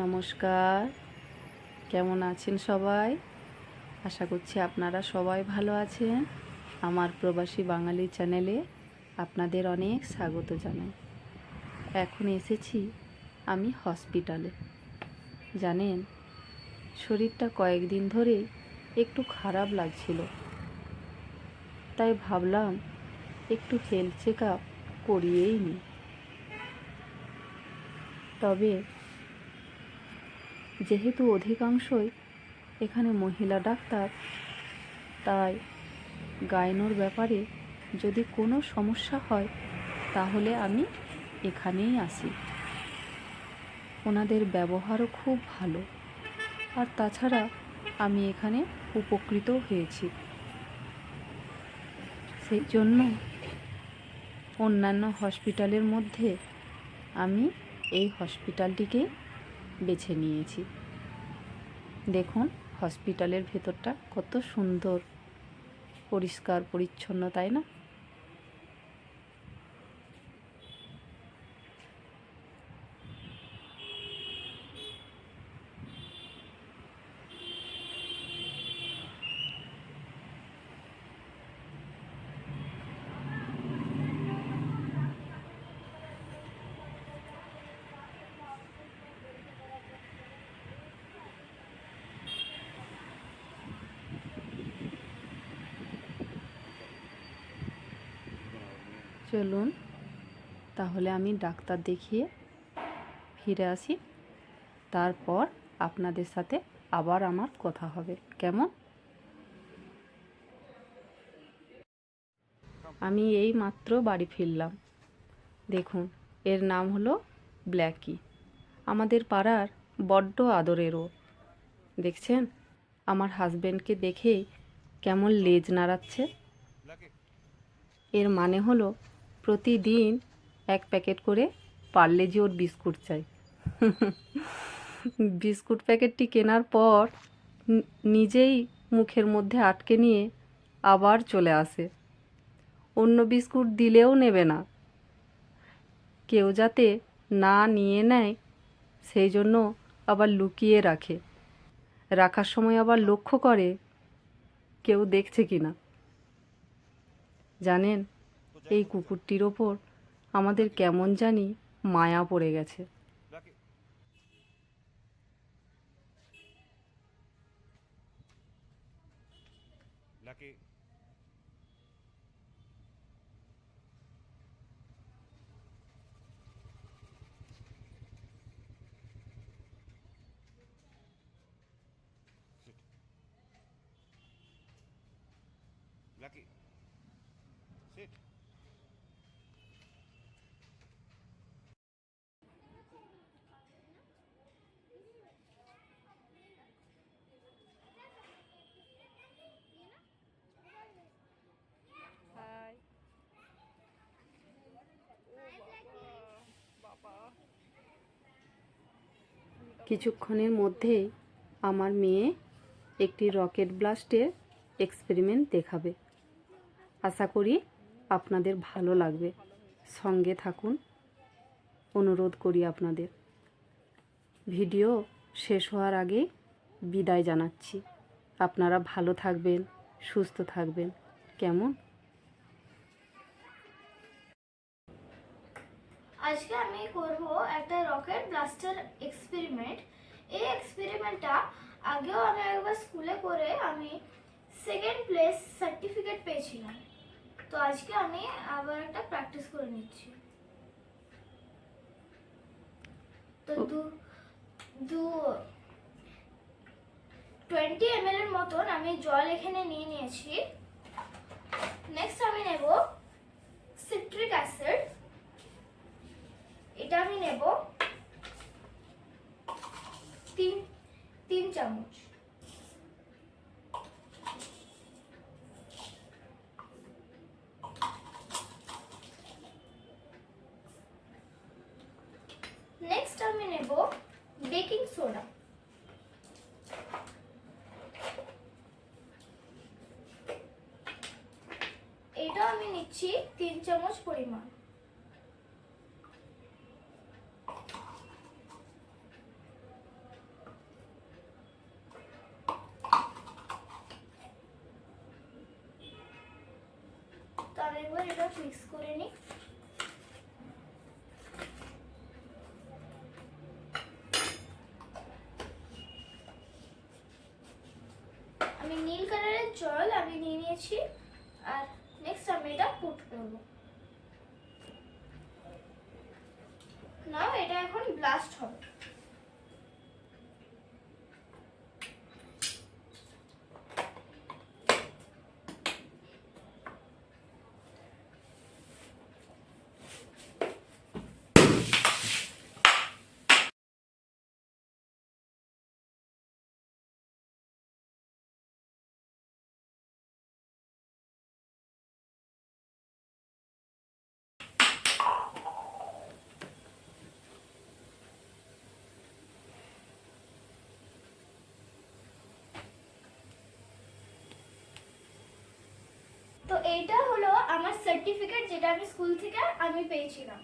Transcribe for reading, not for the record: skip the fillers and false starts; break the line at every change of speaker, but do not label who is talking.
নমস্কার, কেমন আছেন সবাই? আশা করছি আপনারা সবাই ভালো আছেন। আমার প্রবাসী বাঙালি চ্যানেলে আপনাদের অনেক স্বাগত জানাই। এখন এসেছি আমি হসপিটালে। জানেন, শরীরটা কয়েকদিন ধরে একটু খারাপ লাগছিল, তাই ভাবলাম একটু হেলথ চেক আপ করিয়েই নিই। তবে যেহেতু অধিকাংশই এখানে মহিলা ডাক্তার, তাই গাইনোর ব্যাপারে যদি কোনো সমস্যা হয় তাহলে আমি এখানেই আসি। ওনাদের ব্যবহারও খুব ভালো, আর তাছাড়া আমি এখানে উপকৃত হয়েছি। সেই জন্য অন্যান্য হসপিটালের মধ্যে আমি এই হসপিটালটিকে বেছে নিয়েছি। দেখুন হসপিটালের ভেতরটা কত সুন্দর, পরিষ্কার পরিচ্ছন্ন, তাই না? চলুন তাহলে আমি ডাক্তার দেখিয়ে ফিরে আসি, তারপর আপনাদের সাথে আবার আমার কথা হবে। কেমন? আমি এই মাত্র বাড়ি ফিরলাম। দেখুন, এর নাম হলো ব্ল্যাকি। আমাদের পাড়ার বড্ড আদরেরও। দেখছেন আমার হাজবেন্ডকে দেখেই কেমন লেজ নাড়াচ্ছে। এর মানে হলো প্রতিদিন এক প্যাকেট করে পার্লেজি ওর বিস্কুট চাই। বিস্কুট প্যাকেটটি কেনার পর নিজেই মুখের মধ্যে আটকে নিয়ে আবার চলে আসে। অন্য বিস্কুট দিলেও নেবে না। কেউ যাতে না নিয়ে নেয় সেই জন্য আবার লুকিয়ে রাখে। রাখার সময় আবার লক্ষ্য করে কেউ দেখছে কি না। জানেন, এই কুকুরটির ওপর আমাদের কেমন জানি মায়া পড়ে গেছে। কিছুক্ষণের মধ্যেই আমার মেয়ে একটি রকেট ব্লাস্টের এক্সপেরিমেন্ট দেখাবে। আশা করি আপনাদের ভালো লাগবে। সঙ্গে থাকুন, অনুরোধ করি আপনাদের। ভিডিও শেষ হওয়ার আগে বিদায় জানাচ্ছি। আপনারা ভালো থাকবেন, সুস্থ থাকবেন। কেমন?
আজকে আমি করব একটা রকেট ব্লাস্টার এক্সপেরিমেন্ট। এই এক্সপেরিমেন্টটা আগেও আমি একবার স্কুলে করে আমি সেকেন্ড প্লেস সার্টিফিকেট পেয়েছিলাম। তো আজকে আমি আবার একটা প্র্যাকটিস করে নিচ্ছি। তো দু 20 ml এর মতন আমি জল এখানে নিয়ে নিয়েছি। নেক্সট আমি নেব সিট্রিক অ্যাসিড। এটা আমি নেব 3 চামচ। নেক্সট আমি নেব বেকিং সোডা। এটা আমি নিচ্ছি 3 চামচ পরিমাণ। আরেকবার এটা মিক্স করে নিই। আমি নীল কালারের জল আমি নিয়ে নিয়েছি, আর নেক্সট আমি এটা পুট করব। নাও এটা এখন ব্লাস্ট হবে। তো এইটা হলো আমার সার্টিফিকেট, যেটা আমি স্কুল থেকে আমি পেয়েছিলাম।